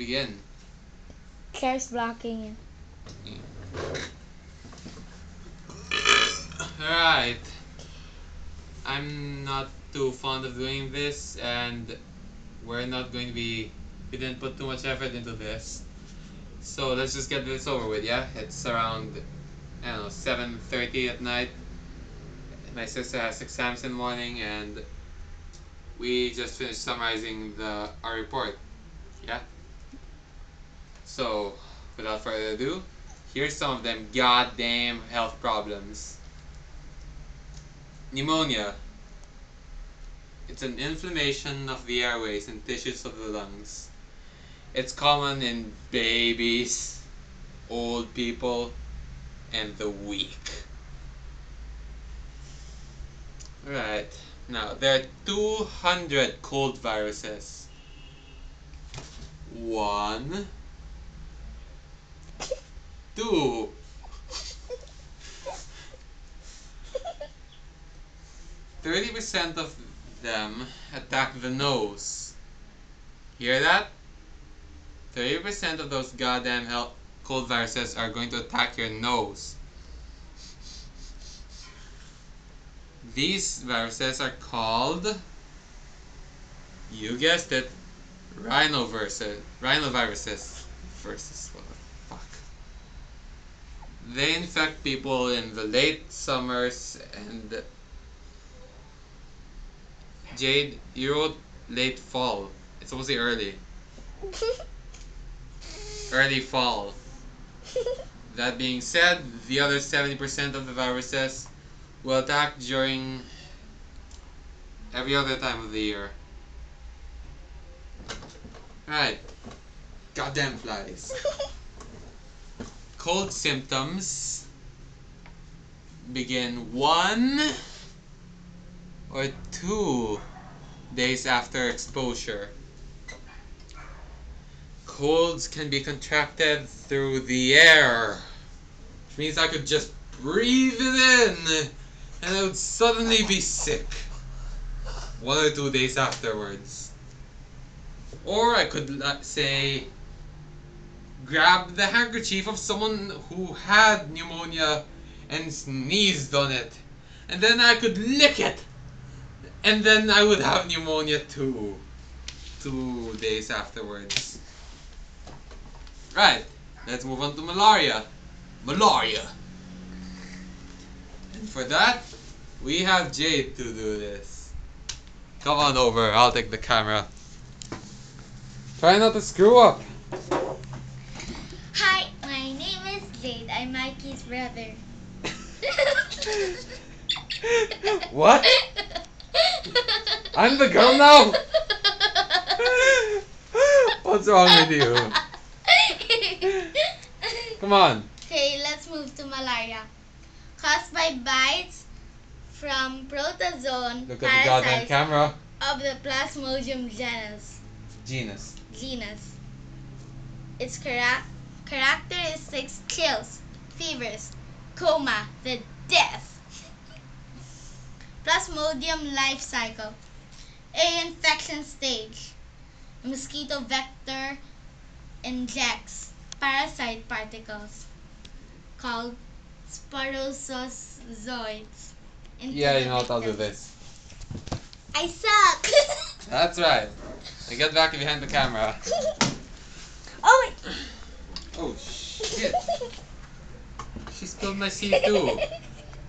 begin. Claire's blocking you. Alright. I'm not too fond of doing this, and we're not going to be. We didn't put too much effort into this. So let's just get this over with, yeah? It's around, I don't know, 7:30 at night. My sister has exams in the morning, and we just finished summarizing our report, yeah? So, without further ado, here's some of them goddamn health problems. Pneumonia. It's an inflammation of the airways and tissues of the lungs. It's common in babies, old people, and the weak. Alright, now there are 200 cold viruses. 1, 2. 30% of them attack the nose. Hear that? 30% of those goddamn cold viruses are going to attack your nose. These viruses are called, you guessed it, rhinoviruses. Versus what the fuck? They infect people in the late summers and Jade, you wrote late fall. It's supposed to be early. Early fall. That being said, the other 70% of the viruses will attack during every other time of the year. Right. Goddamn flies. Cold symptoms begin 1 or 2 days after exposure. Colds can be contracted through the air, which means I could just breathe it in and I would suddenly be sick 1 or 2 days afterwards. Or I could, say, grab the handkerchief of someone who had pneumonia and sneezed on it, and then I could lick it, and then I would have pneumonia too 2 days afterwards. Right, let's move on to malaria. Malaria. And for that, we have Jade to do this. Come on over, I'll take the camera. Try not to screw up. Hi, my name is Jade. I'm Mikey's brother. What? I'm the girl now? What's wrong with you? Come on. Okay, let's move to malaria. Caused by bites from protozoan Look at the goddamn parasites camera. of the Plasmodium Genus. genus. Its characteristics: chills, fevers, coma, the death. Plasmodium life cycle. A. Infection stage. Mosquito vector injects parasite particles called sporozoites into Yeah, the you know what, I'll do victim. this. I suck. That's right. Now get back behind the camera. Oh wait. Oh shit. She spilled my seed too.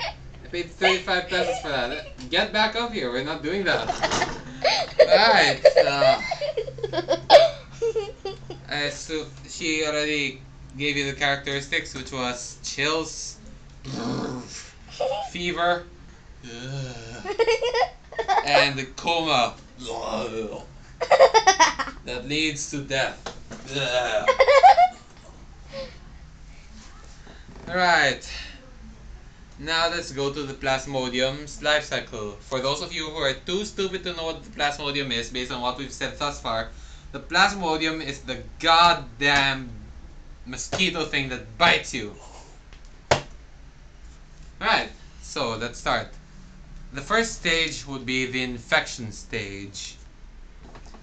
I paid 35 pesos for that. Get back up here, we're not doing that. Alright. So she already gave you the characteristics, which was chills, fever, and the coma that leads to death. Alright, now let's go to the Plasmodium's life cycle. For those of you who are too stupid to know what the Plasmodium is, based on what we've said thus far, the Plasmodium is the goddamn mosquito thing that bites you. Alright, so let's start. The first stage would be the infection stage.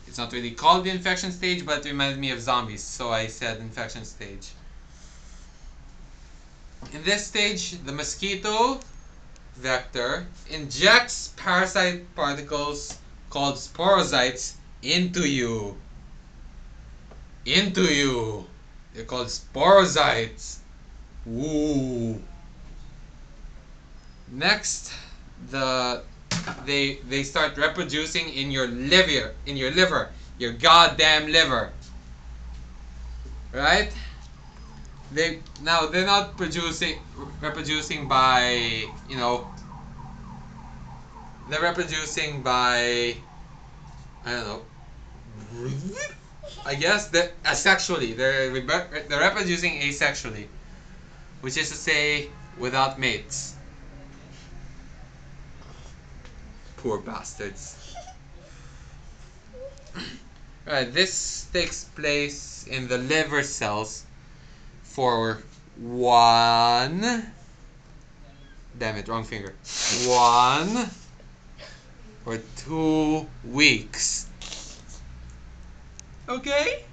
It's not really called the infection stage, but it reminded me of zombies, so I said infection stage. In this stage, the mosquito vector injects parasite particles called sporocytes into you. They're called sporocytes. Ooh. Next, they start reproducing in your liver, your goddamn liver. Right? They're not reproducing by, they're reproducing by, I don't know, I guess asexually. They're reproducing asexually, which is to say, without mates. Poor bastards. Right, this takes place in the liver cells for 1 or 2 weeks. Okay?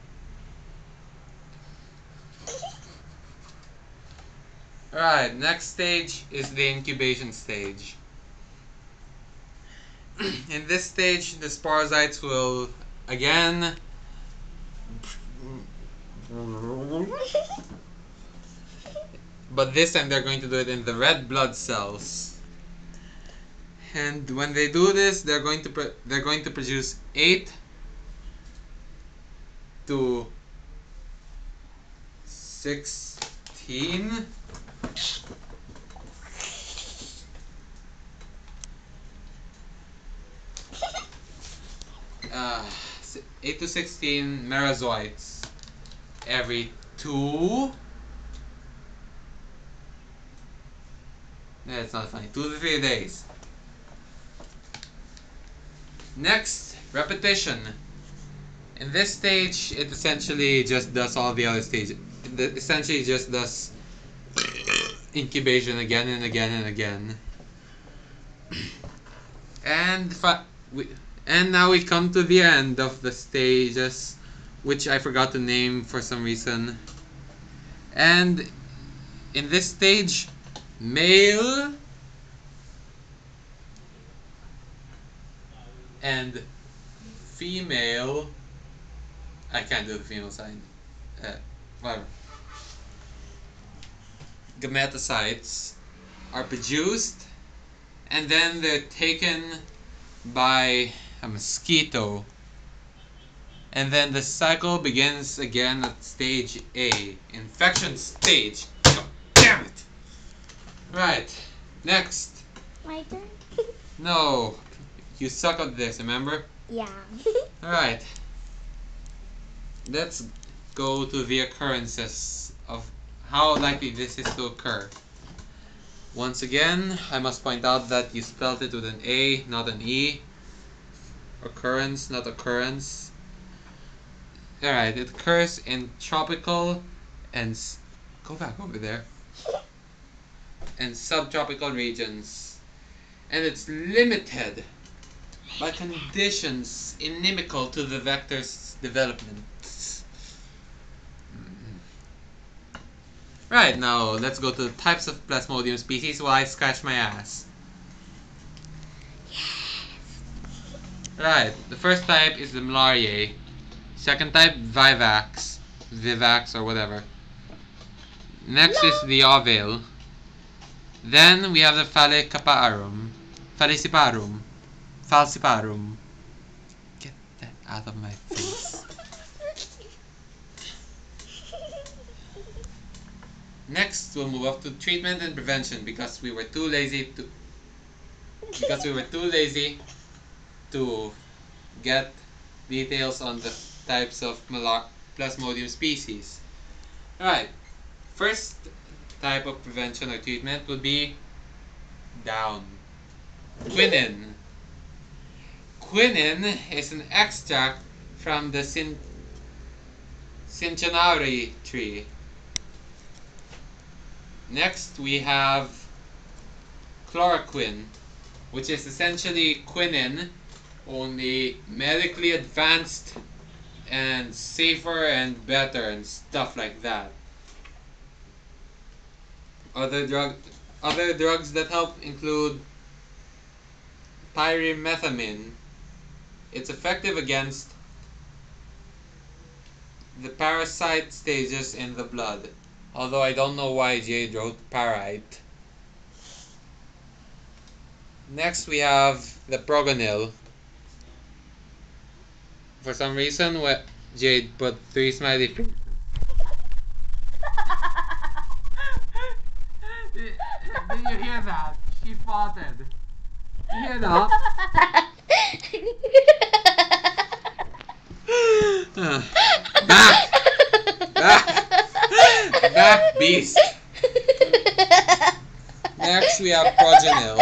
Alright, next stage is the incubation stage. In this stage, the sporocytes will again but this time they're going to do it in the red blood cells. And when they do this, they're going to produce 8 to 16 8 to 16 merozoites every 2. It's not funny. 2 to 3 days. Next, repetition. In this stage, it essentially just does all the other stages. It essentially just does incubation again and again and again. And now we come to the end of the stages, which I forgot to name for some reason. And in this stage, male and female, I can't do the female sign, whatever, gametocytes are produced, and then they're taken by a mosquito, and then the cycle begins again at stage A, infection stage. God damn it! Right, next. My turn? No, you suck at this, remember? Yeah. Alright, let's go to the occurrences of how likely this is to occur. Once again, I must point out that you spelled it with an A, not an E. Occurrence, not occurrence. Alright, it occurs in tropical and... Go back over there. And subtropical regions. And it's limited by conditions inimical to the vector's development. Right, now let's go to the types of Plasmodium species while I scratch my ass. Right, the first type is the Malariae. Second type, Vivax, or whatever. Next is the Ovale. Then we have the Falciparum. Get that out of my face. Next, we'll move up to treatment and prevention because we were too lazy to get details on the types of Plasmodium species. Alright, first type of prevention or treatment would be down. Quinine. Quinine is an extract from the Cinchonare tree. Next we have chloroquine, which is essentially quinine only medically advanced and safer and better and stuff like that. Other drugs that help include pyrimethamine. It's effective against the parasite stages in the blood. Although I don't know why Jade wrote parite. Next we have the Progonil. For some reason, Jade put 3 smiley faces. Did you hear that? She farted. Did you hear that? Back! Back! Back, beast! Next we have Progonil,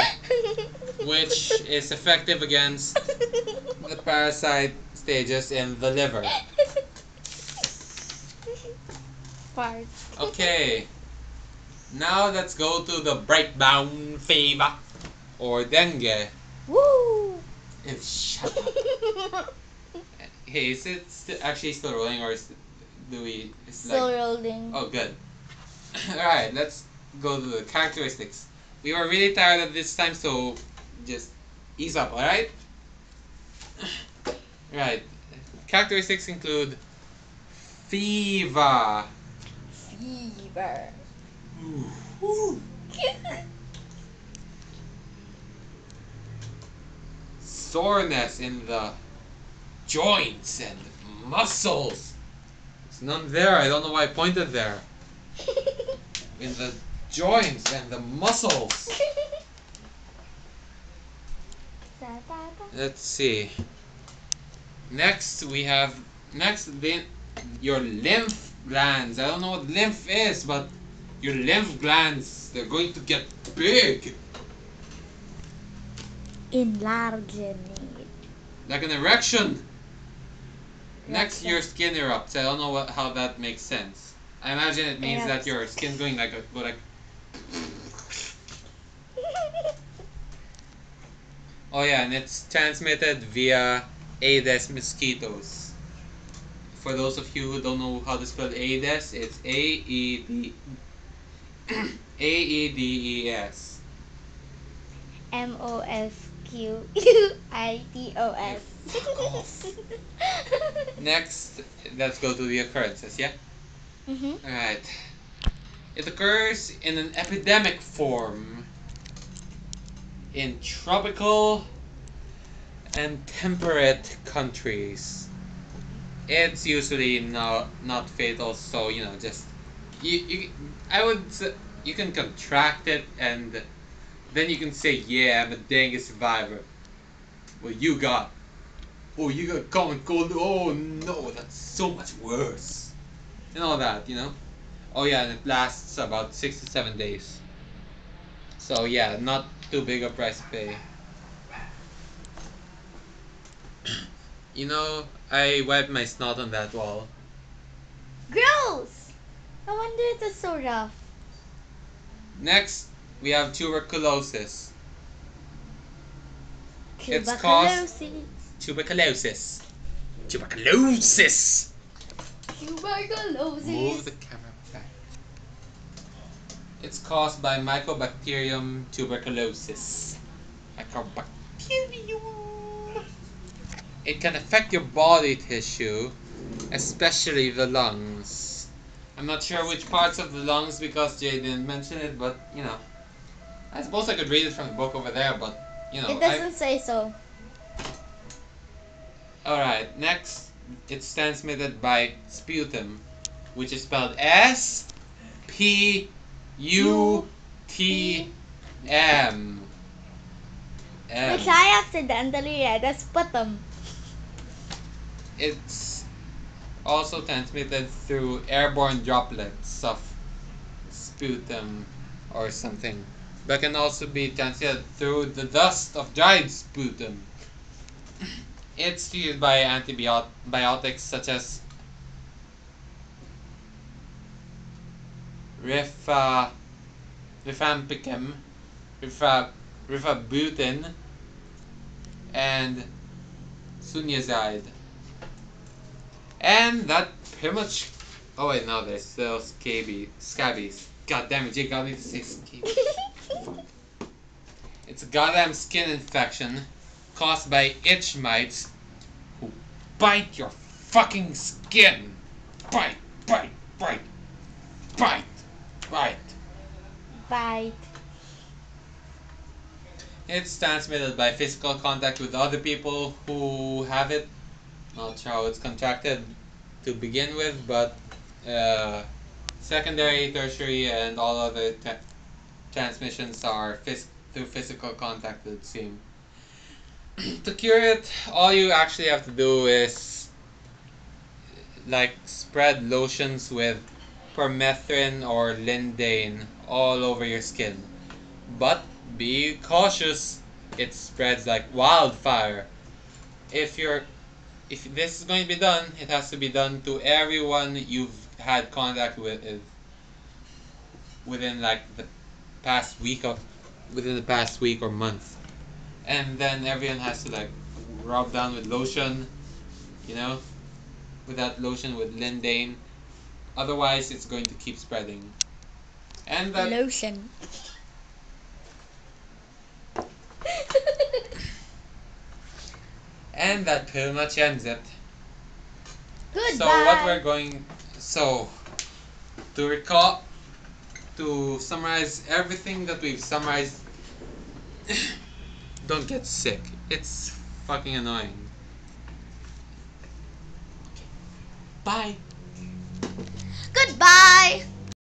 which is effective against the parasite stages in the liver. Fart. Okay, now let's go to the Brightbound fever, or dengue. Woo! Shut up. Hey, is it actually still rolling, or do we? It's Still like, rolling. oh, good. Alright, let's go to the characteristics. We were really tired at this time, so just ease up, alright? Right. Characteristics include fever. Fever. Soreness in the joints and muscles. There's none there. I don't know why I pointed there. In the joints and the muscles. Let's see. Next we have your lymph glands. I don't know what lymph is, but your lymph glands, they're going to get big. Enlarging. Like an erection. Next, your skin erupts. I don't know how that makes sense. I imagine it means that your skin's going like go like. Oh yeah, and it's transmitted via Aedes mosquitoes. For those of you who don't know how to spell Aedes, it's Aedes. Mosquitos. Next, let's go to the occurrences, yeah? Alright. It occurs in an epidemic form in tropical and temperate countries. It's usually not fatal, so just you can contract it and then you can say, yeah, I'm a dengue survivor. Well, you got common cold. Oh no, that's so much worse. And all that, Oh yeah, and it lasts about 6 to 7 days. So yeah, not too big a price to pay. I wiped my snot on that wall. Gross! No wonder it was so rough. Next, we have tuberculosis. Tuberculosis. Tuberculosis. Tuberculosis. Move the camera back. It's caused by Mycobacterium tuberculosis. Mycobacterium. It can affect your body tissue, especially the lungs. I'm not sure which parts of the lungs because Jay didn't mention it, but I suppose I could read it from the book over there, but it doesn't say so. Alright, next, it's transmitted by sputum, which is spelled S-P-U-T-M. Which I accidentally read as sputum. It's also transmitted through airborne droplets of sputum or something, but can also be transmitted through the dust of dried sputum. It's treated by antibiotics such as rifampicin, rifabutin, and Sunyazide. And that pretty much. Oh wait, no, there's still scabies. God damn it, Jake got me to say scabies. It's a goddamn skin infection caused by itch mites who bite your fucking skin. Bite, bite, bite, bite, bite. Bite. It's transmitted by physical contact with other people who have it. Not sure how it's contracted to begin with, but secondary, tertiary, and all other transmissions are through physical contact, it would seem. To cure it, all you actually have to do is like spread lotions with permethrin or lindane all over your skin. But be cautious, it spreads like wildfire. If this is going to be done, it has to be done to everyone you've had contact with within like the past week or month. And then everyone has to like rub down with lotion, you know, with that lotion with lindane. Otherwise, it's going to keep spreading. And that Lotion. and that pretty much ends it. Goodbye. So what we're going so to summarize everything that we've summarized. Don't get sick. It's fucking annoying. Bye.